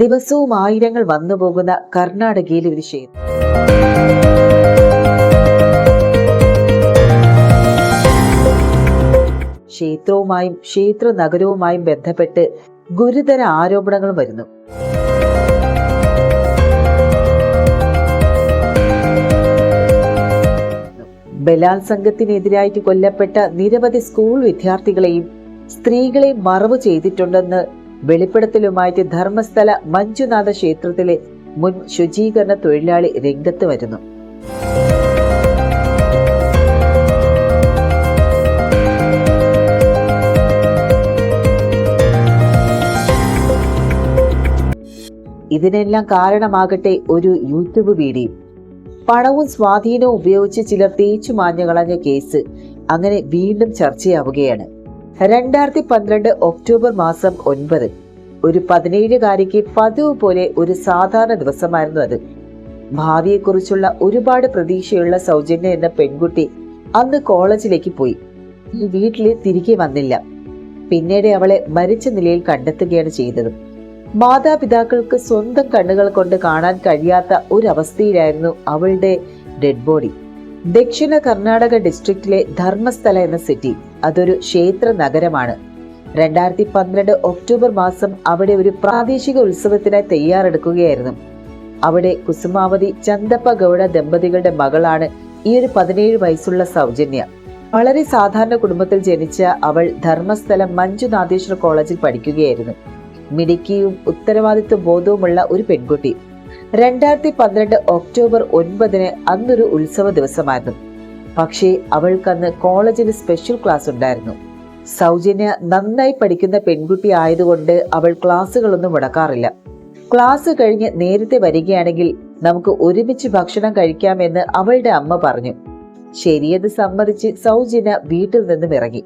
ദിവസവും ആയിരങ്ങൾ വന്നുപോകുന്ന കർണാടകയിലെ ഒരു ക്ഷേത്രം. ക്ഷേത്രവുമായും ക്ഷേത്ര നഗരവുമായും ബന്ധപ്പെട്ട് ഗുരുതര ആരോപണങ്ങൾ വരുന്നു. ബലാത്സംഗത്തിനെതിരായിട്ട് കൊല്ലപ്പെട്ട നിരവധി സ്കൂൾ വിദ്യാർത്ഥികളെയും സ്ത്രീകളെയും മറവ് ചെയ്തിട്ടുണ്ടെന്ന് വെളിപ്പെടുത്തലുമായിട്ട് ധർമ്മസ്ഥല മഞ്ജുനാഥ ക്ഷേത്രത്തിലെ മുൻ ശുചീകരണ തൊഴിലാളി രംഗത്ത് വരുന്നു. ഇതിനെല്ലാം കാരണമാകട്ടെ ഒരു യൂട്യൂബ് വീഡിയോ. പണവും സ്വാധീനവും ഉപയോഗിച്ച് ചിലർ തേച്ചു മാഞ്ഞു കളഞ്ഞ കേസ് അങ്ങനെ വീണ്ടും ചർച്ചയാവുകയാണ്. 2012 ഒക്ടോബർ മാസം 9 ഒരു 17-കാരിക്ക് പതിവ് പോലെ ഒരു സാധാരണ ദിവസമായിരുന്നു അത്. ഭാവിയെക്കുറിച്ചുള്ള ഒരുപാട് പ്രതീക്ഷയുള്ള സൗജന്യ എന്ന പെൺകുട്ടി അന്ന് കോളേജിലേക്ക് പോയി. വീട്ടിൽ തിരികെ വന്നില്ല. പിന്നീട് അവളെ മരിച്ച നിലയിൽ കണ്ടെത്തുകയാണ് ചെയ്തത്. മാതാപിതാക്കൾക്ക് സ്വന്തം കണ്ണുകൾ കൊണ്ട് കാണാൻ കഴിയാത്ത ഒരവസ്ഥയിലായിരുന്നു അവളുടെ ഡെഡ് ബോഡി. ദക്ഷിണ കർണാടക ഡിസ്ട്രിക്റ്റിലെ ധർമ്മസ്ഥല എന്ന സിറ്റി അതൊരു ക്ഷേത്ര നഗരമാണ്. 2012 ഒക്ടോബർ മാസം അവിടെ ഒരു പ്രാദേശിക ഉത്സവത്തിനായി തയ്യാറെടുക്കുകയായിരുന്നു. അവിടെ കുസുമാവതി ചന്ദപ്പ ഗൌഡ ദമ്പതികളുടെ മകളാണ് ഈ ഒരു 17 വയസ്സുള്ള സൗജന്യ. വളരെ സാധാരണ കുടുംബത്തിൽ ജനിച്ച അവൾ ധർമ്മസ്ഥലം മഞ്ജുനാഥേശ്വര കോളേജിൽ പഠിക്കുകയായിരുന്നു. മിടുക്കിയും ഉത്തരവാദിത്വ ബോധവുമുള്ള ഒരു പെൺകുട്ടി. 2012 ഒക്ടോബർ 9 അന്നൊരു ഉത്സവ ദിവസമായിരുന്നു. പക്ഷേ അവൾക്കന്ന് കോളേജിൽ സ്പെഷ്യൽ ക്ലാസ് ഉണ്ടായിരുന്നു. സൗജന്യ നന്നായി പഠിക്കുന്ന പെൺകുട്ടി ആയതുകൊണ്ട് അവൾ ക്ലാസ്സുകളൊന്നും മുടക്കാറില്ല. ക്ലാസ് കഴിഞ്ഞ് നേരത്തെ വരികയാണെങ്കിൽ നമുക്ക് ഒരുമിച്ച് ഭക്ഷണം കഴിക്കാമെന്ന് അവളുടെ അമ്മ പറഞ്ഞു. ശരിയത് സമ്മതിച്ച് സൗജന്യ വീട്ടിൽ നിന്നും ഇറങ്ങി.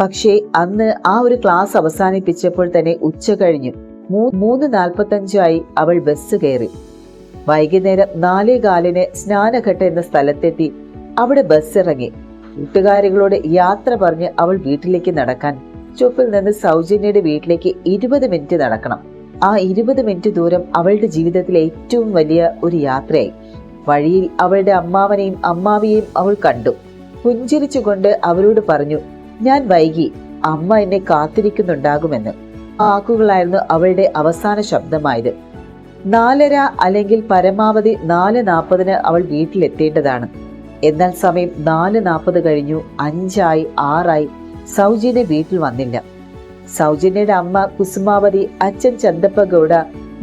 പക്ഷേ അന്ന് ആ ഒരു ക്ലാസ് അവസാനിപ്പിച്ചപ്പോൾ തന്നെ ഉച്ച കഴിഞ്ഞു. 3:45 അവൾ ബസ് കയറി. വൈകുന്നേരം 4:15 സ്നാനഘട്ട എന്ന സ്ഥലത്തെത്തി അവിടെ ബസ് ഇറങ്ങി. കൂട്ടുകാരികളോട് യാത്ര പറഞ്ഞ് അവൾ വീട്ടിലേക്ക് നടക്കാൻ. സ്റ്റോപ്പിൽ നിന്ന് സൗജന്യയുടെ വീട്ടിലേക്ക് 20 മിനിറ്റ് നടക്കണം. ആ 20 മിനിറ്റ് ദൂരം അവളുടെ ജീവിതത്തിലെ ഏറ്റവും വലിയ ഒരു യാത്രയായി. വഴിയിൽ അവളുടെ അമ്മാവനെയും അമ്മാവിയെയും അവൾ കണ്ടു. പുഞ്ചിരിച്ചുകൊണ്ട് അവരോട് പറഞ്ഞു, ഞാൻ വൈകി, അമ്മ എന്നെ കാത്തിരിക്കുന്നുണ്ടാകുമെന്ന്. ആ വാക്കുകളായിരുന്നു അവളുടെ അവസാന ശബ്ദമായത്. 4:30 അല്ലെങ്കിൽ പരമാവധി 4:40 അവൾ വീട്ടിലെത്തേണ്ടതാണ്. എന്നാൽ സമയം 4:40 കഴിഞ്ഞു. 5 6 സൗജന്യ വീട്ടിൽ വന്നില്ല. സൗജന്യയുടെ അമ്മ കുസുമാവതി, അച്ഛൻ ചന്ദപ്പ ഗൌഡ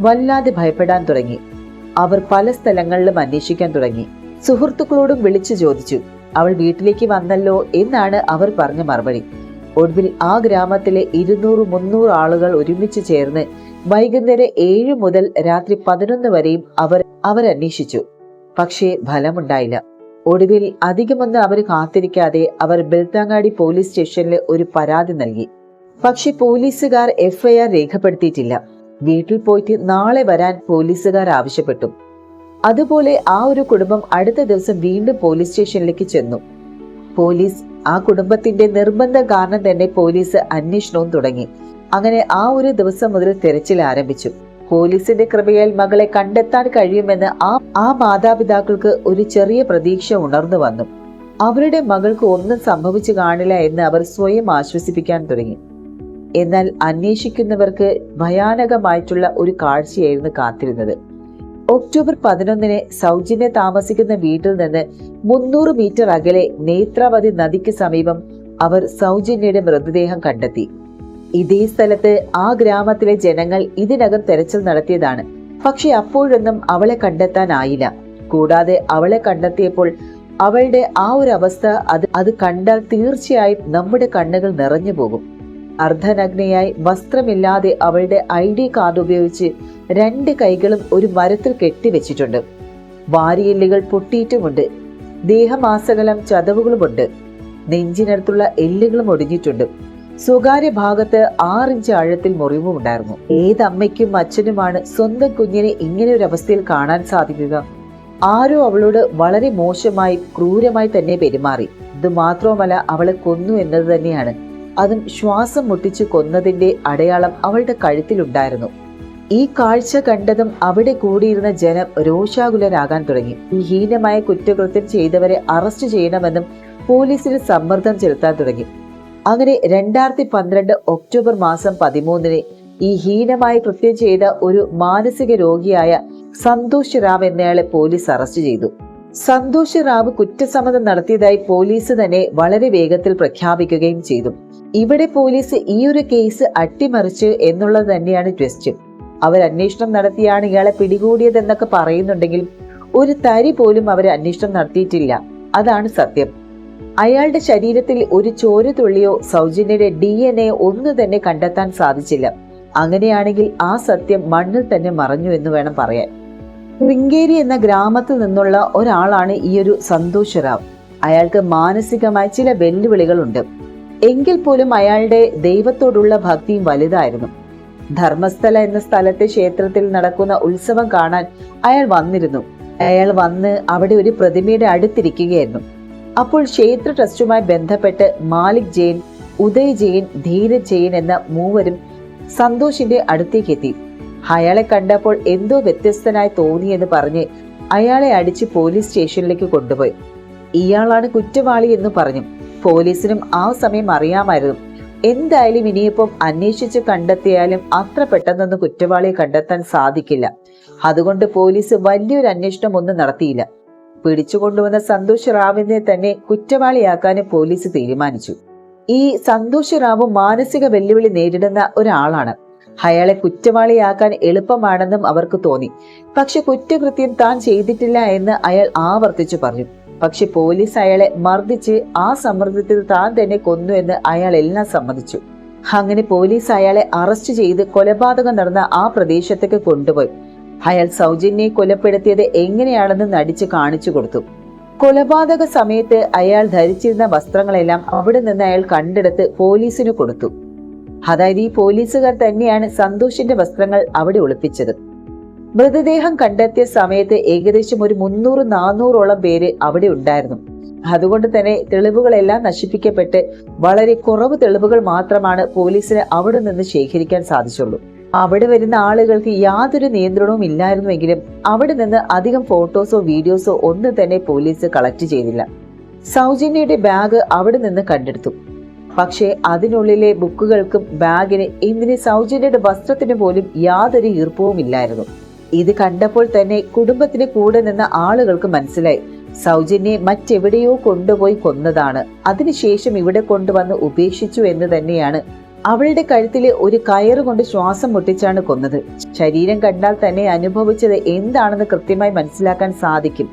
വല്ലാതെ ഭയപ്പെടാൻ തുടങ്ങി. അവർ പല സ്ഥലങ്ങളിലും അന്വേഷിക്കാൻ തുടങ്ങി. സുഹൃത്തുക്കളോടും വിളിച്ചു ചോദിച്ചു. അവൾ വീട്ടിലേക്ക് വന്നല്ലോ എന്നാണ് അവർ പറഞ്ഞ മറുപടി. ഒടുവിൽ ആ ഗ്രാമത്തിലെ 200-300 ആളുകൾ ഒരുമിച്ച് ചേർന്ന് വൈകുന്നേരം 7 മുതൽ രാത്രി 11 വരെയും അവർ അന്വേഷിച്ചു. പക്ഷേ ഫലമുണ്ടായില്ല. ഒടുവിൽ അധികമൊന്നും അവർ കാത്തിരിക്കാതെ അവർ ബെൽത്താങ്ങാടി പോലീസ് സ്റ്റേഷനിൽ ഒരു പരാതി നൽകി. പക്ഷെ പോലീസുകാർ FIR രേഖപ്പെടുത്തിയിട്ടില്ല. വീട്ടിൽ പോയിട്ട് നാളെ വരാൻ പോലീസുകാർ ആവശ്യപ്പെട്ടു. അതുപോലെ ആ ഒരു കുടുംബം അടുത്ത ദിവസം വീണ്ടും പോലീസ് സ്റ്റേഷനിലേക്ക് ചെന്നു. പോലീസ് ആ കുടുംബത്തിന്റെ നിർബന്ധം കാരണം തന്നെ പോലീസ് അന്വേഷണവും തുടങ്ങി. അങ്ങനെ ആ ഒരു ദിവസം മുതൽ തെരച്ചിൽ ആരംഭിച്ചു. പോലീസിന്റെ കൃപയാൽ മകളെ കണ്ടെത്താൻ കഴിയുമെന്ന് ആ മാതാപിതാക്കൾക്ക് ഒരു ചെറിയ പ്രതീക്ഷ ഉണർന്നു വന്നു. അവരുടെ മകൾക്ക് ഒന്നും സംഭവിച്ചു കാണില്ല എന്ന് അവർ സ്വയം ആശ്വസിപ്പിക്കാൻ തുടങ്ങി. എന്നാൽ അന്വേഷിക്കുന്നവർക്ക് ഭയാനകമായിട്ടുള്ള ഒരു കാഴ്ചയായിരുന്നു കാത്തിരുന്നത്. ഒക്ടോബർ 11 സൗജന്യ താമസിക്കുന്ന വീട്ടിൽ നിന്ന് 300 മീറ്റർ അകലെ നേത്രാവതി നദിക്ക് സമീപം അവർ സൗജന്യയുടെ മൃതദേഹം കണ്ടെത്തി. ഇതേ സ്ഥലത്ത് ആ ഗ്രാമത്തിലെ ജനങ്ങൾ ഇതിനകം തെരച്ചിൽ നടത്തിയതാണ്. പക്ഷെ അപ്പോഴൊന്നും അവളെ കണ്ടെത്താനായില്ല. കൂടാതെ അവളെ കണ്ടെത്തിയപ്പോൾ അവളുടെ ആ ഒരു അവസ്ഥ അത് കണ്ടാൽ തീർച്ചയായും നമ്മുടെ കണ്ണുകൾ നിറഞ്ഞു പോകും. അർദ്ധനഗ്നയായി വസ്ത്രമില്ലാതെ അവളുടെ ID കാർഡ് ഉപയോഗിച്ച് 2 കൈകളും ഒരു മരത്തിൽ കെട്ടിവെച്ചിട്ടുണ്ട്. വാരിയെല്ലുകൾ പൊട്ടിയിട്ടുമുണ്ട്. ദേഹമാസകലം ചതവുകളുമുണ്ട്. നെഞ്ചിനടുത്തുള്ള എല്ലുകളും ഒടിഞ്ഞിട്ടുണ്ട്. സ്വകാര്യ ഭാഗത്ത് 6 ഇഞ്ച് ആഴത്തിൽ മുറിവും ഉണ്ടായിരുന്നു. ഏതമ്മയ്ക്കും അച്ഛനുമാണ് സ്വന്തം കുഞ്ഞിനെ ഇങ്ങനെ ഒരു അവസ്ഥയിൽ കാണാൻ സാധിക്കുക? ആരോ അവളോട് വളരെ മോശമായി ക്രൂരമായി തന്നെ പെരുമാറി. ഇത് മാത്രവുമല്ല, അവളെ കൊന്നു എന്നത് തന്നെയാണ്. അതും ശ്വാസം മുട്ടിച്ചു കൊന്നതിന്റെ അടയാളം അവളുടെ കഴുത്തിലുണ്ടായിരുന്നു. ഈ കാഴ്ച കണ്ടതും അവിടെ കൂടിയിരുന്ന ജനം രോഷാകുലരാകാൻ തുടങ്ങി. ഈ ഹീനമായ കുറ്റകൃത്യം ചെയ്തവരെ അറസ്റ്റ് ചെയ്യണമെന്നും പോലീസിന് സമ്മർദ്ദം ചെലുത്താൻ തുടങ്ങി. അങ്ങനെ 2012 ഒക്ടോബർ മാസം 13 ഈ ഹീനമായ കൃത്യം ചെയ്ത ഒരു മാനസിക രോഗിയായ സന്തോഷ് റാവ് എന്നയാളെ പോലീസ് അറസ്റ്റ് ചെയ്തു. സന്തോഷ് റാവ് കുറ്റസമ്മതം നടത്തിയതായി പോലീസ് തന്നെ വളരെ വേഗത്തിൽ പ്രഖ്യാപിക്കുകയും ചെയ്തു. ഇവിടെ പോലീസ് ഈ ഒരു കേസ് അട്ടിമറിച്ച് എന്നുള്ളത് തന്നെയാണ് ട്വിസ്റ്റ്. അവർ അന്വേഷണം നടത്തിയാണ് ഇയാളെ പിടികൂടിയതെന്നൊക്കെ പറയുന്നുണ്ടെങ്കിലും ഒരു തരി പോലും അവർ അന്വേഷണം നടത്തിയിട്ടില്ല. അതാണ് സത്യം. അയാളുടെ ശരീരത്തിൽ ഒരു ചോരത്തുള്ളിയോ സൗജന്യയുടെ DNA ഒന്നും തന്നെ കണ്ടെത്താൻ സാധിച്ചില്ല. അങ്ങനെയാണെങ്കിൽ ആ സത്യം മണ്ണിൽ തന്നെ മറഞ്ഞു എന്ന് വേണം പറയാൻ. ശൃംഗേരി എന്ന ഗ്രാമത്തിൽ നിന്നുള്ള ഒരാളാണ് ഈ ഒരു സന്തോഷ് റാവ്. അയാൾക്ക് മാനസികമായ ചില വെല്ലുവിളികളുണ്ട്. എങ്കിൽ പോലും അയാളുടെ ദൈവത്തോടുള്ള ഭക്തിയും വലുതായിരുന്നു. ധർമ്മസ്ഥല എന്ന സ്ഥലത്തെ ക്ഷേത്രത്തിൽ നടക്കുന്ന ഉത്സവം കാണാൻ അയാൾ വന്നിരുന്നു. അയാൾ വന്ന് അവിടെ ഒരു പ്രതിമയുടെ അടുത്തിരിക്കുകയായിരുന്നു. അപ്പോൾ ക്ഷേത്ര ട്രസ്റ്റുമായി ബന്ധപ്പെട്ട് മാലിക് ജെയിൻ, ഉദയ് ജെയിൻ, ധീരജ് ജെയിൻ എന്ന മൂവരും സന്തോഷിന്റെ അടുത്തേക്ക് എത്തി. അയാളെ കണ്ടപ്പോൾ എന്തോ വ്യത്യസ്തനായി തോന്നിയെന്ന് പറഞ്ഞ് അയാളെ അടിച്ച് പോലീസ് സ്റ്റേഷനിലേക്ക് കൊണ്ടുപോയി. ഇയാളാണ് കുറ്റവാളി എന്ന് പറഞ്ഞു. പോലീസിനും ആ സമയം അറിയാമായിരുന്നു, എന്തായാലും ഇനിയിപ്പം അന്വേഷിച്ച് കണ്ടെത്തിയാലും അത്ര പെട്ടെന്നൊന്നും കുറ്റവാളിയെ കണ്ടെത്താൻ സാധിക്കില്ല. അതുകൊണ്ട് പോലീസ് വലിയൊരു അന്വേഷണം ഒന്നും നടത്തിയില്ല. പിടിച്ചുകൊണ്ടുവന്ന സന്തോഷ് റാവിനെ തന്നെ കുറ്റവാളിയാക്കാനും പോലീസ് തീരുമാനിച്ചു. ഈ സന്തോഷ് റാവു മാനസിക വെല്ലുവിളി നേരിടുന്ന ഒരാളാണ്. അയാളെ കുറ്റവാളിയാക്കാൻ എളുപ്പമാണെന്നും അവർക്ക് തോന്നി. പക്ഷെ കുറ്റകൃത്യം താൻ ചെയ്തിട്ടില്ല എന്ന് അയാൾ ആവർത്തിച്ചു പറഞ്ഞു. പക്ഷെ പോലീസ് അയാളെ മർദ്ദിച്ച് ആ സമ്മർദ്ദത്തിൽ താൻ തന്നെ കൊന്നു എന്ന് അയാൾ എല്ലാം സമ്മതിച്ചു. അങ്ങനെ പോലീസ് അയാളെ അറസ്റ്റ് ചെയ്ത് കൊലപാതകം നടന്ന ആ പ്രദേശത്തേക്ക് കൊണ്ടുപോയി. അയാൾ സൗജന്യെ കൊലപ്പെടുത്തിയത് എങ്ങനെയാണെന്ന് നടിച്ച് കാണിച്ചു കൊടുത്തു. കൊലപാതക സമയത്ത് അയാൾ ധരിച്ചിരുന്ന വസ്ത്രങ്ങളെല്ലാം അവിടെ നിന്ന് അയാൾ കണ്ടെടുത്ത് പോലീസിന് കൊടുത്തു. അതായത് ഈ പോലീസുകാർ തന്നെയാണ് സന്തോഷിന്റെ വസ്ത്രങ്ങൾ അവിടെ ഒളിപ്പിച്ചത്. മൃതദേഹം കണ്ടെത്തിയ സമയത്ത് ഏകദേശം ഒരു 300-400ഓളം പേര് അവിടെ ഉണ്ടായിരുന്നു. അതുകൊണ്ട് തന്നെ തെളിവുകളെല്ലാം നശിപ്പിക്കപ്പെട്ട് വളരെ കുറവ് തെളിവുകൾ മാത്രമാണ് പോലീസിന് അവിടെ നിന്ന് ശേഖരിക്കാൻ സാധിച്ചുള്ളൂ. അവിടെ വരുന്ന ആളുകൾക്ക് യാതൊരു നിയന്ത്രണവും ഇല്ലായിരുന്നുവെങ്കിലും അവിടെ നിന്ന് അധികം ഫോട്ടോസോ വീഡിയോസോ ഒന്നും തന്നെ പോലീസ് കളക്ട് ചെയ്തില്ല. സൗജന്യയുടെ ബാഗ് അവിടെ നിന്ന് കണ്ടെടുത്തു. പക്ഷേ അതിനുള്ളിലെ ബുക്കുകൾക്കും ബാഗിന് എന്തിന് സൗജന്യയുടെ വസ്ത്രത്തിന് പോലും യാതൊരു ഈർപ്പവും ഇല്ലായിരുന്നു. ഇത് കണ്ടപ്പോൾ തന്നെ കുടുംബത്തിന് കൂടെ നിന്ന ആളുകൾക്ക് മനസ്സിലായി സൗജന്യെ മറ്റെവിടെയോ കൊണ്ടുപോയി കൊന്നതാണ്. അതിനുശേഷം ഇവിടെ കൊണ്ടുവന്ന് ഉപേക്ഷിച്ചു എന്ന് തന്നെയാണ്. അവളുടെ കഴുത്തില് ഒരു കയറ് കൊണ്ട് ശ്വാസം മുട്ടിച്ചാണ് കൊന്നത്. ശരീരം കണ്ടാൽ തന്നെ അനുഭവിച്ചത് എന്താണെന്ന് കൃത്യമായി മനസ്സിലാക്കാൻ സാധിക്കും.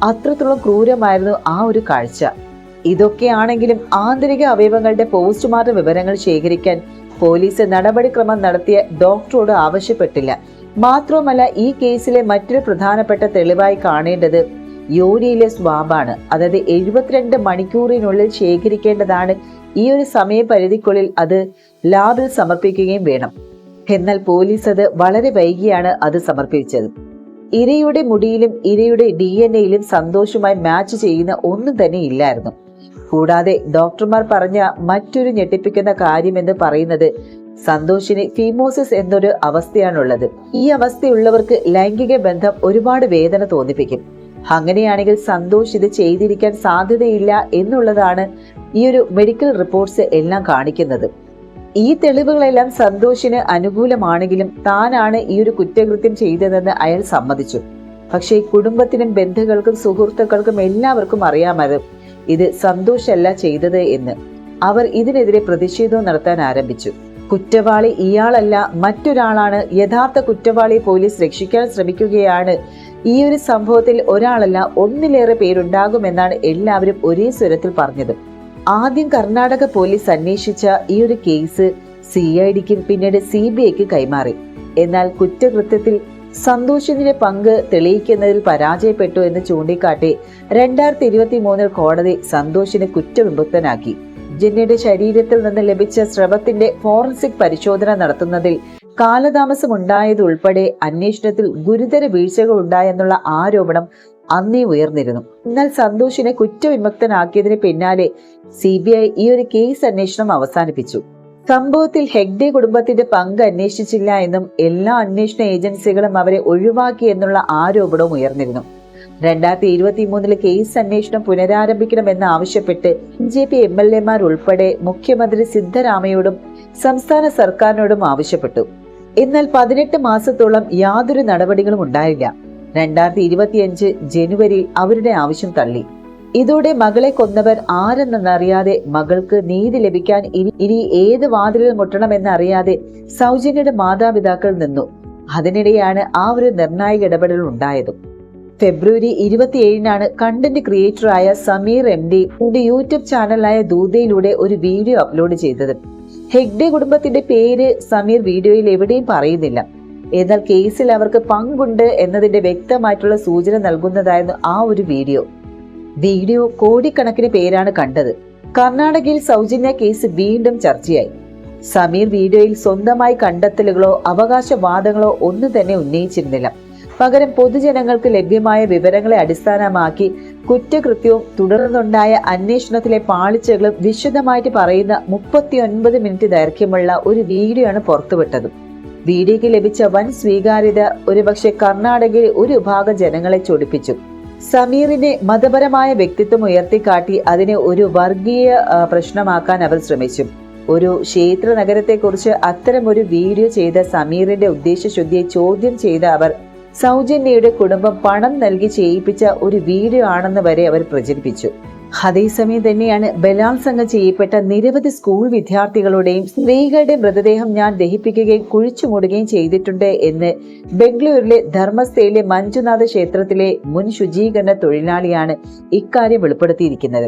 അത്രത്തോളം ക്രൂരമായിരുന്നു ആ ഒരു കാഴ്ച. ഇതൊക്കെയാണെങ്കിലും ആന്തരിക അവയവങ്ങളുടെ പോസ്റ്റ്മോർട്ടം വിവരങ്ങൾ ശേഖരിക്കാൻ പോലീസ് നടപടിക്രമം നടത്തിയ ഡോക്ടറോട് ആവശ്യപ്പെട്ടില്ല. മാത്രവുമല്ല, ഈ കേസിലെ മറ്റൊരു പ്രധാനപ്പെട്ട തെളിവായി കാണേണ്ടത് യോനിയിലെ സ്വാബാണ്. അതായത് 72 മണിക്കൂറിനുള്ളിൽ ശേഖരിക്കേണ്ടതാണ്. ഈ ഒരു സമയപരിധിക്കുള്ളിൽ അത് ലാബിൽ സമർപ്പിക്കുകയും വേണം. എന്നാൽ പോലീസ് അത് വളരെ വൈകിയാണ് അത് സമർപ്പിച്ചത്. ഇരയുടെ മുടിയിലും ഇരയുടെ DNA-യിലും സന്തോഷമായി മാച്ച് ചെയ്യുന്ന ഒന്നും തന്നെ ഇല്ലായിരുന്നു. കൂടാതെ ഡോക്ടർമാർ പറഞ്ഞ മറ്റൊരു ഞെട്ടിപ്പിക്കുന്ന കാര്യമെന്ന് പറയുന്നത് സന്തോഷിന് ഫീമോസിസ് എന്നൊരു അവസ്ഥയാണുള്ളത്. ഈ അവസ്ഥയുള്ളവർക്ക് ലൈംഗിക ബന്ധം ഒരുപാട് വേദന തോന്നിപ്പിക്കും. അങ്ങനെയാണെങ്കിൽ സന്തോഷ് ഇത് ചെയ്തിരിക്കാൻ സാധ്യതയില്ല എന്നുള്ളതാണ് ഈ ഒരു മെഡിക്കൽ റിപ്പോർട്ട്സ് എല്ലാം കാണിക്കുന്നത്. ഈ തെളിവുകളെല്ലാം സന്തോഷിന് അനുകൂലമാണെങ്കിലും താനാണ് ഈ ഒരു കുറ്റകൃത്യം ചെയ്തതെന്ന് അയാൾ സമ്മതിച്ചു. പക്ഷേ കുടുംബത്തിനും ബന്ധുക്കൾക്കും സുഹൃത്തുക്കൾക്കും എല്ലാവർക്കും അറിയാമായിരുന്നു ഇത് സന്തോഷല്ല ചെയ്തത് എന്ന്. അവർ ഇതിനെതിരെ പ്രതിഷേധവും നടത്താൻ ആരംഭിച്ചു. കുറ്റവാളി ഇയാളല്ല, മറ്റൊരാളാണ്. യഥാർത്ഥ കുറ്റവാളിയെ പോലീസ് രക്ഷിക്കാൻ ശ്രമിക്കുകയാണ്. ഈ ഒരു സംഭവത്തിൽ ഒരാളല്ല, ഒന്നിലേറെ പേരുണ്ടാകുമെന്നാണ് എല്ലാവരും ഒരേ സ്വരത്തിൽ പറഞ്ഞത്. ആദ്യം കർണാടക പോലീസ് അന്വേഷിച്ച ഈ ഒരു കേസ് CIDക്കും പിന്നീട് CBIക്ക് കൈമാറി. എന്നാൽ കുറ്റകൃത്യത്തിൽ സന്തോഷിന്റെ പങ്ക് തെളിയിക്കുന്നതിൽ പരാജയപ്പെട്ടു എന്ന് ചൂണ്ടിക്കാട്ടി 2023 കോടതി സന്തോഷിനെ കുറ്റവിമുക്തനാക്കി. ജിന്നയുടെ ശരീരത്തിൽ നിന്ന് ലഭിച്ച സ്രവത്തിന്റെ ഫോറൻസിക് പരിശോധന നടത്തുന്നതിൽ കാലതാമസമുണ്ടായതുൾപ്പെടെ അന്വേഷണത്തിൽ ഗുരുതര വീഴ്ചകൾ ഉണ്ടായെന്നുള്ള ആരോപണം അന്നേ ഉയർന്നിരുന്നു. എന്നാൽ സന്തോഷിനെ കുറ്റവിമുക്തനാക്കിയതിന് പിന്നാലെ CBI ഈ ഒരു കേസ് അന്വേഷണം അവസാനിപ്പിച്ചു. സംഭവത്തിൽ ഹെഗ്ഡെ കുടുംബത്തിന്റെ പങ്ക് അന്വേഷിച്ചില്ല എന്നും എല്ലാ അന്വേഷണ ഏജൻസികളും അവരെ ഒഴിവാക്കി എന്നുള്ള ആരോപണവും ഉയർന്നിരുന്നു. 2023 കേസ് അന്വേഷണം പുനരാരംഭിക്കണമെന്ന് ആവശ്യപ്പെട്ട് BJP MLA ഉൾപ്പെടെ മുഖ്യമന്ത്രി സിദ്ധരാമയ്യയോടും സംസ്ഥാന സർക്കാരിനോടും ആവശ്യപ്പെട്ടു. എന്നാൽ 18 മാസത്തോളം യാതൊരു നടപടികളും ഉണ്ടായില്ല. 2025 ജനുവരിയിൽ അവരുടെ ആവശ്യം തള്ളി. ഇതോടെ മകളെ കൊന്നവർ ആരെന്നറിയാതെ, മകൾക്ക് നീതി ലഭിക്കാൻ ഇനി ഏത് വാതിലിൽ മുട്ടണമെന്നറിയാതെ സൗജന്യയുടെ മാതാപിതാക്കൾ നിന്നു. അതിനിടെയാണ് ആ ഒരു നിർണായക ഇടപെടൽ ഉണ്ടായതും. ഫെബ്രുവരി 27 കണ്ടന്റ് ക്രിയേറ്ററായ സമീർ MD യൂട്യൂബ് ചാനലായ ദൂതയിലൂടെ ഒരു വീഡിയോ അപ്ലോഡ് ചെയ്തത്. ഹെഗ്ഡെ കുടുംബത്തിന്റെ പേര് സമീർ വീഡിയോയിൽ എവിടെയും പറയുന്നില്ല. എന്നാൽ കേസിൽ അവർക്ക് പങ്കുണ്ട് എന്നതിന്റെ വ്യക്തമായിട്ടുള്ള സൂചന നൽകുന്നതായിരുന്നു ആ ഒരു വീഡിയോ കോടിക്കണക്കിന് പേരാണ് കണ്ടത്. കർണാടകയിൽ സൗജന്യ കേസ് വീണ്ടും ചർച്ചയായി. സമീർ വീഡിയോയിൽ സ്വന്തമായി കണ്ടെത്തലുകളോ അവകാശവാദങ്ങളോ ഒന്നും തന്നെ ഉന്നയിച്ചിരുന്നില്ല. പകരം പൊതുജനങ്ങൾക്ക് ലഭ്യമായ വിവരങ്ങളെ അടിസ്ഥാനമാക്കി കുറ്റകൃത്യവും തുടർന്നുണ്ടായ അന്വേഷണത്തിലെ പാളിച്ചകളും വിശദമായിട്ട് പറയുന്ന 39 മിനിറ്റ് ദൈർഘ്യമുള്ള ഒരു വീഡിയോ ആണ് പുറത്തുവിട്ടത്. വീഡിയോയ്ക്ക് ലഭിച്ച വൻ സ്വീകാര്യത ഒരുപക്ഷെ കർണാടകയിലെ ഒരു വിഭാഗം ജനങ്ങളെ ചൊടിപ്പിച്ചു. സമീറിന്റെ മതപരമായ വ്യക്തിത്വം ഉയർത്തിക്കാട്ടി അതിനെ ഒരു വർഗീയ പ്രശ്നമാക്കാൻ അവർ ശ്രമിച്ചു. ഒരു ക്ഷേത്ര നഗരത്തെക്കുറിച്ച് അത്തരം ഒരു വീഡിയോ ചെയ്ത സമീറിന്റെ ഉദ്ദേശശുദ്ധിയെ ചോദ്യം ചെയ്ത അവർ സൗജന്യയുടെ കുടുംബം പണം നൽകി ചെയ്യിപ്പിച്ച ഒരു വീഡിയോ ആണെന്ന് വരെ അവർ പ്രചരിപ്പിച്ചു. അതേസമയം തന്നെയാണ് ബലാത്സംഗം ചെയ്യപ്പെട്ട നിരവധി സ്കൂൾ വിദ്യാർത്ഥികളുടെയും സ്ത്രീകളുടെയും മൃതദേഹം ഞാൻ ദഹിപ്പിക്കുകയും കുഴിച്ചുമൂടുകയും ചെയ്തിട്ടുണ്ട് എന്ന് ബംഗളൂരിലെ ധർമ്മസ്ഥയിലെ മഞ്ജുനാഥ ക്ഷേത്രത്തിലെ മുൻ ശുചീകരണ തൊഴിലാളിയാണ് ഇക്കാര്യം വെളിപ്പെടുത്തിയിരിക്കുന്നത്.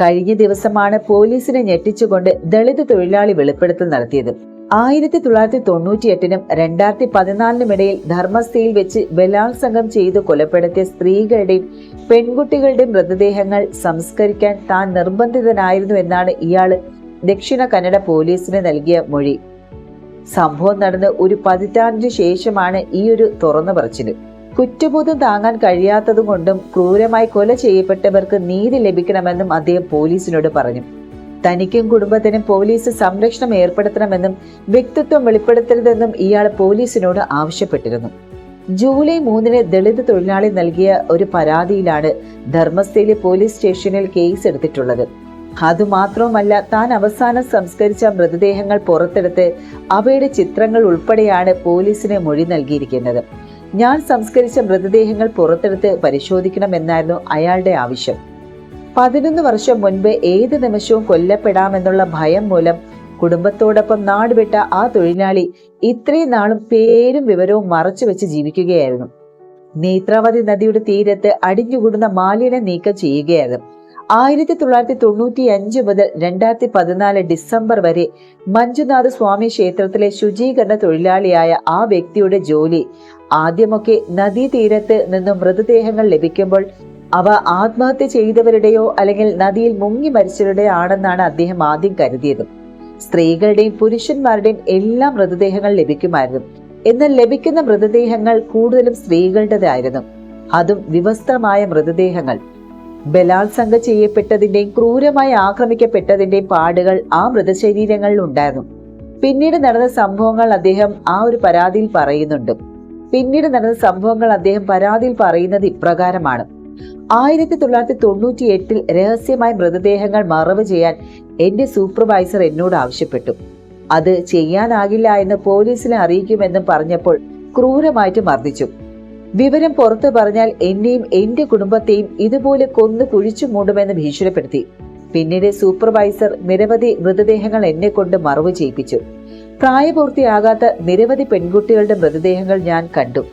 കഴിഞ്ഞ ദിവസമാണ് പോലീസിനെ ഞെട്ടിച്ചുകൊണ്ട് ദളിത് തൊഴിലാളി വെളിപ്പെടുത്തൽ നടത്തിയത്. 1998 2014 ഇടയിൽ ധർമ്മസ്ഥയിൽ വെച്ച് ബലാത്സംഗം ചെയ്ത് കൊലപ്പെടുത്തിയ സ്ത്രീകളുടെയും പെൺകുട്ടികളുടെയും മൃതദേഹങ്ങൾ സംസ്കരിക്കാൻ താൻ നിർബന്ധിതനായിരുന്നു എന്നാണ് ഇയാള് ദക്ഷിണ കന്നഡ പോലീസിന് നൽകിയ മൊഴി. സംഭവം നടന്ന് ഒരു പതിറ്റാണ്ടിന് ശേഷമാണ് ഈ ഒരു തുറന്നു പറച്ചില്. കുറ്റബോധം താങ്ങാൻ കഴിയാത്തതുകൊണ്ടും ക്രൂരമായി കൊല ചെയ്യപ്പെട്ടവർക്ക് നീതി ലഭിക്കണമെന്നും അദ്ദേഹം പോലീസിനോട് പറഞ്ഞു. തനിക്കും കുടുംബത്തിനും പോലീസ് സംരക്ഷണം ഏർപ്പെടുത്തണമെന്നും വ്യക്തിത്വം വെളിപ്പെടുത്തരുതെന്നും ഇയാൾ പോലീസിനോട് ആവശ്യപ്പെട്ടിരുന്നു. ജൂലൈ 3 ദളിത് തൊഴിലാളി നൽകിയ ഒരു പരാതിയിലാണ് ധർമ്മസ്ഥയിലെ പോലീസ് സ്റ്റേഷനിൽ കേസ് എടുത്തിട്ടുള്ളത്. അതുമാത്രവുമല്ല, താൻ അവസാനം സംസ്കരിച്ച മൃതദേഹങ്ങൾ പുറത്തെടുത്ത് അവയുടെ ചിത്രങ്ങൾ ഉൾപ്പെടെയാണ് പോലീസിന് മൊഴി നൽകിയിരിക്കുന്നത്. ഞാൻ സംസ്കരിച്ച മൃതദേഹങ്ങൾ പുറത്തെടുത്ത് പരിശോധിക്കണമെന്നായിരുന്നു അയാളുടെ ആവശ്യം. 11 വർഷം മുൻപ് ഏത് നിമിഷവും കൊല്ലപ്പെടാമെന്നുള്ള ഭയം മൂലം കുടുംബത്തോടൊപ്പം നാടുവിട്ട ആ തൊഴിലാളി ഇത്രയും നാളും പേരും വിവരവും മറച്ചുവെച്ച് ജീവിക്കുകയായിരുന്നു. നേത്രാവതി നദിയുടെ തീരത്ത് അടിഞ്ഞുകൂടുന്ന മാലിന്യം നീക്കം ചെയ്യുകയായിരുന്നു. 1995 മുതൽ 2014 ഡിസംബർ വരെ മഞ്ജുനാഥ സ്വാമി ക്ഷേത്രത്തിലെ ശുചീകരണ തൊഴിലാളിയായ ആ വ്യക്തിയുടെ ജോലി ആദ്യമൊക്കെ നദീതീരത്ത് നിന്നും മൃതദേഹങ്ങൾ ലഭിക്കുമ്പോൾ അവ ആത്മഹത്യ ചെയ്തവരുടെയോ അല്ലെങ്കിൽ നദിയിൽ മുങ്ങി മരിച്ചവരുടെയോ ആണെന്നാണ് അദ്ദേഹം ആദ്യം കരുതിയത്. സ്ത്രീകളുടെയും പുരുഷന്മാരുടെയും എല്ലാ മൃതദേഹങ്ങൾ ലഭിക്കുമായിരുന്നു. എന്നാൽ ലഭിക്കുന്ന മൃതദേഹങ്ങൾ കൂടുതലും സ്ത്രീകളുടേതായിരുന്നു, അതും വിവസ്ത്രമായ മൃതദേഹങ്ങൾ. ബലാത്സംഗം ചെയ്യപ്പെട്ടതിന്റെയും ക്രൂരമായി ആക്രമിക്കപ്പെട്ടതിന്റെയും പാടുകൾ ആ മൃതശരീരങ്ങളിൽ ഉണ്ടായിരുന്നു. പിന്നീട് നടന്ന സംഭവങ്ങൾ അദ്ദേഹം പരാതിയിൽ പറയുന്നത് ഇപ്രകാരമാണ്. 1998 രഹസ്യമായ മൃതദേഹങ്ങൾ മറവ് ചെയ്യാൻ എന്റെ സൂപ്പർവൈസർ എന്നോട് ആവശ്യപ്പെട്ടു. അത് ചെയ്യാനാകില്ല എന്ന് പോലീസിനെ അറിയിക്കുമെന്നും പറഞ്ഞപ്പോൾ ക്രൂരമായിട്ട് മർദ്ദിച്ചു. വിവരം പുറത്തു പറഞ്ഞാൽ എന്നെയും എന്റെ കുടുംബത്തെയും ഇതുപോലെ കൊന്നു കുഴിച്ചു മൂടുമെന്ന് ഭീഷണിപ്പെടുത്തി. പിന്നീട് സൂപ്പർവൈസർ നിരവധി മൃതദേഹങ്ങൾ എന്നെ കൊണ്ട് മറവ് ചെയ്യിപ്പിച്ചു. പ്രായപൂർത്തിയാകാത്ത നിരവധി പെൺകുട്ടികളുടെ മൃതദേഹങ്ങൾ ഞാൻ കണ്ടു.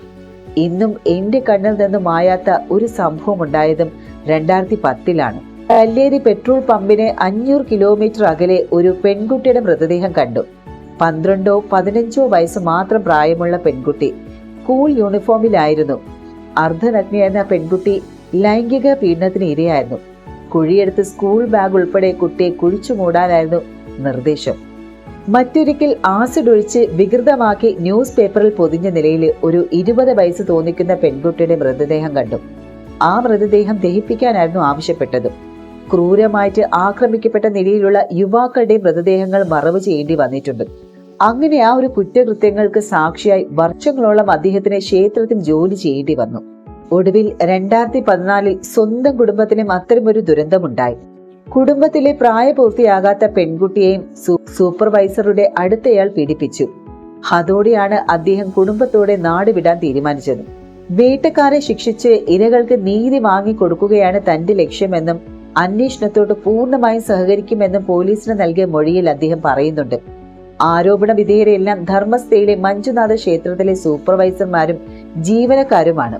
ഇന്നും എന്റെ കണ്ണിൽ നിന്നും മായാത്ത ഒരു സംഭവം ഉണ്ടായതും 2010 കല്ലേരി പെട്രോൾ പമ്പിന് 500 കിലോമീറ്റർ അകലെ ഒരു പെൺകുട്ടിയുടെ മൃതദേഹം കണ്ടു. 12ഓ 15ഓ വയസ്സ് മാത്രം പ്രായമുള്ള പെൺകുട്ടി സ്കൂൾ യൂണിഫോമിലായിരുന്നു. അർദ്ധനഗ്നയായിരുന്ന പെൺകുട്ടി ലൈംഗിക പീഡനത്തിന് ഇരയായിരുന്നു. കുഴിയെടുത്ത് സ്കൂൾ ബാഗ് ഉൾപ്പെടെ കുട്ടിയെ കുഴിച്ചു മൂടാനായിരുന്നു നിർദ്ദേശം. മറ്റൊരിക്കൽ ആസിഡ് ഒഴിച്ച് വികൃതമാക്കി ന്യൂസ് പേപ്പറിൽ പൊതിഞ്ഞ നിലയിൽ ഒരു 20 വയസ്സ് തോന്നിക്കുന്ന പെൺകുട്ടിയുടെ മൃതദേഹം കണ്ടു. ആ മൃതദേഹം ദഹിപ്പിക്കാനായിരുന്നു ആവശ്യപ്പെട്ടത്. ക്രൂരമായിട്ട് ആക്രമിക്കപ്പെട്ട നിലയിലുള്ള യുവാക്കളുടെ മൃതദേഹങ്ങൾ മറവ് ചെയ്യേണ്ടി വന്നിട്ടുണ്ട്. അങ്ങനെ ആ ഒരു കുറ്റകൃത്യങ്ങൾക്ക് സാക്ഷിയായി വർഷങ്ങളോളം അദ്ദേഹത്തിന് ക്ഷേത്രത്തിൽ ജോലി ചെയ്യേണ്ടി വന്നു. ഒടുവിൽ 2014 സ്വന്തം കുടുംബത്തിനും അത്തരമൊരു ദുരന്തമുണ്ടായി. കുടുംബത്തിലെ പ്രായപൂർത്തിയാകാത്ത പെൺകുട്ടിയെയും സൂപ്പർവൈസറുടെ അടുത്തയാൾ പീഡിപ്പിച്ചു. അതോടെയാണ് അദ്ദേഹം കുടുംബത്തോടെ നാട് വിടാൻ തീരുമാനിച്ചത്. വേട്ടക്കാരെ ശിക്ഷിച്ച് ഇരകൾക്ക് നീതി വാങ്ങിക്കൊടുക്കുകയാണ് തന്റെ ലക്ഷ്യമെന്നും അന്വേഷണത്തോട് പൂർണ്ണമായും സഹകരിക്കുമെന്നും പോലീസിന് നൽകിയ മൊഴിയിൽ അദ്ദേഹം പറയുന്നുണ്ട്. ആരോപണ വിധേയരെല്ലാം ധർമ്മസ്ഥയിലെ മഞ്ജുനാഥ ക്ഷേത്രത്തിലെ സൂപ്പർവൈസർമാരും ജീവനക്കാരുമാണ്.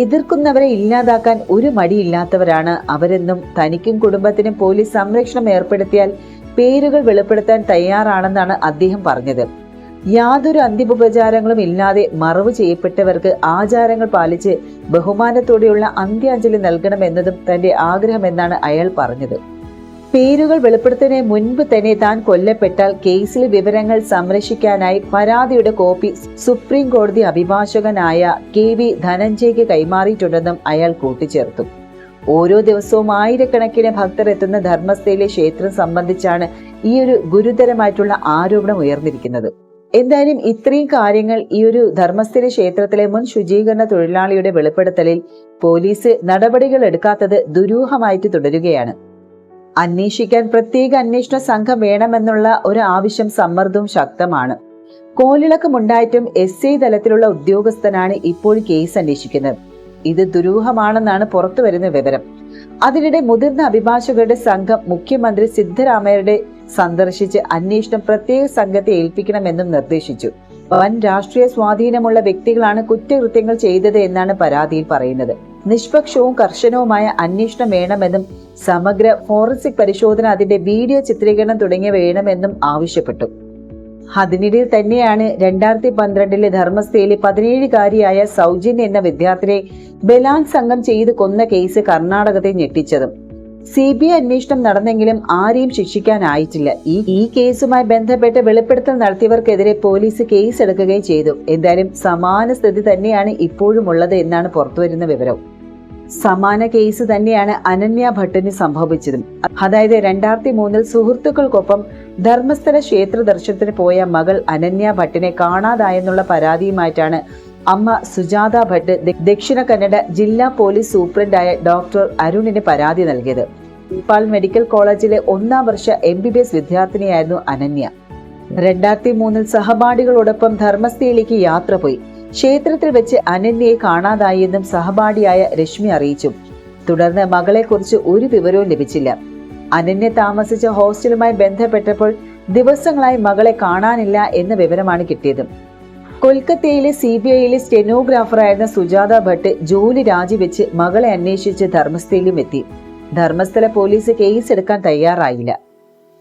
എതിർക്കുന്നവരെ ഇല്ലാതാക്കാൻ ഒരു മടിയില്ലാത്തവരാണ് അവരെന്നും തനിക്കും കുടുംബത്തിനും പോലീസ് സംരക്ഷണം ഏർപ്പെടുത്തിയാൽ പേരുകൾ വെളിപ്പെടുത്താൻ തയ്യാറാണെന്നാണ് അദ്ദേഹം പറഞ്ഞത്. യാതൊരു അന്തിമോപചാരങ്ങളും ഇല്ലാതെ മറവ് ചെയ്യപ്പെട്ടവർക്ക് ആചാരങ്ങൾ പാലിച്ച് ബഹുമാനത്തോടെയുള്ള അന്ത്യാഞ്ജലി നൽകണമെന്നതും തന്റെ ആഗ്രഹമെന്നാണ് അയാൾ പറഞ്ഞത്. പേരുകൾ വെളിപ്പെടുത്തുന്നതിന് മുൻപ് തന്നെ താൻ കൊല്ലപ്പെട്ടാൽ കേസിലെ വിവരങ്ങൾ സംരക്ഷിക്കാനായി പരാതിയുടെ കോപ്പി സുപ്രീം കോടതി അഭിഭാഷകനായ KV ധനഞ്ജയ്ക്ക് കൈമാറിയിട്ടുണ്ടെന്നും അയാൾ കൂട്ടിച്ചേർത്തു. ഓരോ ദിവസവും ആയിരക്കണക്കിന് ഭക്തർ എത്തുന്ന ധർമ്മസ്ഥയിലെ ക്ഷേത്രം സംബന്ധിച്ചാണ് ഈ ഒരു ഗുരുതരമായിട്ടുള്ള ആരോപണം ഉയർന്നിരിക്കുന്നത്. എന്തായാലും ഇത്രയും കാര്യങ്ങൾ ഈ ഒരു ധർമ്മസ്ഥല ക്ഷേത്രത്തിലെ മുൻ ശുചീകരണ തൊഴിലാളിയുടെ വെളിപ്പെടുത്തലിൽ പോലീസ് നടപടികൾ എടുക്കാത്തത് ദുരൂഹമായിട്ട് തുടരുകയാണ്. അന്വേഷിക്കാൻ പ്രത്യേക അന്വേഷണ സംഘം വേണമെന്നുള്ള ഒരു ആവശ്യം സമ്മർദ്ദവും ശക്തമാണ്. കോളിളക്കമുണ്ടായിട്ടും SI തലത്തിലുള്ള ഉദ്യോഗസ്ഥനാണ് ഇപ്പോൾ കേസ് അന്വേഷിക്കുന്നത്. ഇത് ദുരൂഹമാണെന്നാണ് പുറത്തുവരുന്ന വിവരം. അതിനിടെ മുതിർന്ന അഭിഭാഷകരുടെ സംഘം മുഖ്യമന്ത്രി സിദ്ധരാമയ്യയുടെ സന്ദർശിച്ച് അന്വേഷണം പ്രത്യേക സംഘത്തെ ഏൽപ്പിക്കണമെന്നും നിർദ്ദേശിച്ചു. വൻ രാഷ്ട്രീയ സ്വാധീനമുള്ള വ്യക്തികളാണ് കുറ്റകൃത്യങ്ങൾ ചെയ്തത് എന്നാണ് പരാതിയിൽ പറയുന്നത്. നിഷ്പക്ഷവും കർശനവുമായ അന്വേഷണം വേണമെന്നും സമഗ്ര ഫോറൻസിക് പരിശോധന, അതിന്റെ വീഡിയോ ചിത്രീകരണം തുടങ്ങിയവ വേണമെന്നും ആവശ്യപ്പെട്ടു. അതിനിടയിൽ തന്നെയാണ് 2012 ധർമ്മസ്ഥയിലെ 17-കാരിയായ സൗജന്യ എന്ന വിദ്യാർത്ഥിനെ ബലാത്സംഗം ചെയ്ത് കൊന്ന കേസ് കർണാടകത്തെ ഞെട്ടിച്ചതും. CBI അന്വേഷണം നടന്നെങ്കിലും ആരെയും ശിക്ഷിക്കാനായിട്ടില്ല. ഈ കേസുമായി ബന്ധപ്പെട്ട് വെളിപ്പെടുത്തൽ നടത്തിയവർക്കെതിരെ പോലീസ് കേസ് എടുക്കുകയും ചെയ്തു. എന്തായാലും സമാന സ്ഥിതി തന്നെയാണ് ഇപ്പോഴും ഉള്ളത് എന്നാണ് പുറത്തുവരുന്ന വിവരം. സമാന കേസ് തന്നെയാണ് അനന്യ ഭട്ടിന് സംഭവിച്ചതും. അതായത് 2003 സുഹൃത്തുക്കൾക്കൊപ്പം ധർമ്മസ്ഥല ക്ഷേത്ര ദർശനത്തിന് പോയ മകൾ അനന്യ ഭട്ടിനെ കാണാതായെന്നുള്ള പരാതിയുമായിട്ടാണ് അമ്മ സുജാത ഭട്ട് ദക്ഷിണ കന്നഡ ജില്ലാ പോലീസ് സൂപ്രണ്ടായ ഡോക്ടർ അരുണിന് പരാതി നൽകിയത്. ഭോപ്പാൽ മെഡിക്കൽ കോളേജിലെ 1ാം വർഷ MBBS വിദ്യാർത്ഥിനിയായിരുന്നു അനന്യ. 2003 സഹപാഠികളോടൊപ്പം ധർമ്മസ്ഥയിലേക്ക് യാത്ര പോയി. ക്ഷേത്രത്തിൽ വെച്ച് അനന്യയെ കാണാതായെന്നും സഹപാഠിയായ രശ്മി അറിയിച്ചു. തുടർന്ന് മകളെക്കുറിച്ച് ഒരു വിവരവും ലഭിച്ചില്ല. അനന്യ താമസിച്ച ഹോസ്റ്റലുമായി ബന്ധപ്പെട്ടപ്പോൾ ദിവസങ്ങളായി മകളെ കാണാനില്ല എന്ന വിവരമാണ് കിട്ടിയത്. കൊൽക്കത്തയിലെ CBIയിലെ സ്റ്റെനോഗ്രാഫറായിരുന്ന സുജാത ഭട്ട് ജോലി രാജിവെച്ച് മകളെ അന്വേഷിച്ച് ധർമ്മസ്ഥയിലും എത്തി. ധർമ്മസ്ഥല പോലീസ് കേസ് എടുക്കാൻ തയ്യാറായില്ല.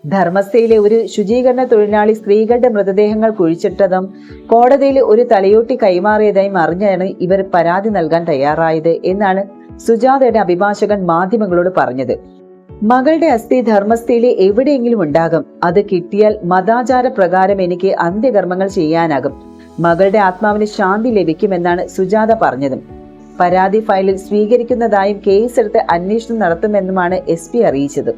ധർമ്മസ്ഥയിലെ ഒരു ശുചീകരണ തൊഴിലാളി സ്ത്രീകളുടെ മൃതദേഹങ്ങൾ കുഴിച്ചിട്ടതും കോടതിയിൽ ഒരു തലയോട്ടി കൈമാറിയതായും അറിഞ്ഞാണ് ഇവർ പരാതി നൽകാൻ തയ്യാറായത് എന്നാണ് സുജാതയുടെ അഭിഭാഷകൻ മാധ്യമങ്ങളോട് പറഞ്ഞത്. മകളുടെ അസ്ഥി ധർമ്മസ്ഥയിലെ എവിടെയെങ്കിലും ഉണ്ടാകും. അത് കിട്ടിയാൽ മതാചാര പ്രകാരം എനിക്ക് അന്ത്യകർമ്മങ്ങൾ ചെയ്യാനാകും. മകളുടെ ആത്മാവിന് ശാന്തി ലഭിക്കുമെന്നാണ് സുജാത പറഞ്ഞതും. പരാതി ഫയലിൽ സ്വീകരിക്കുന്നതായും കേസെടുത്ത് അന്വേഷണം നടത്തുമെന്നുമാണ് SP അറിയിച്ചത്.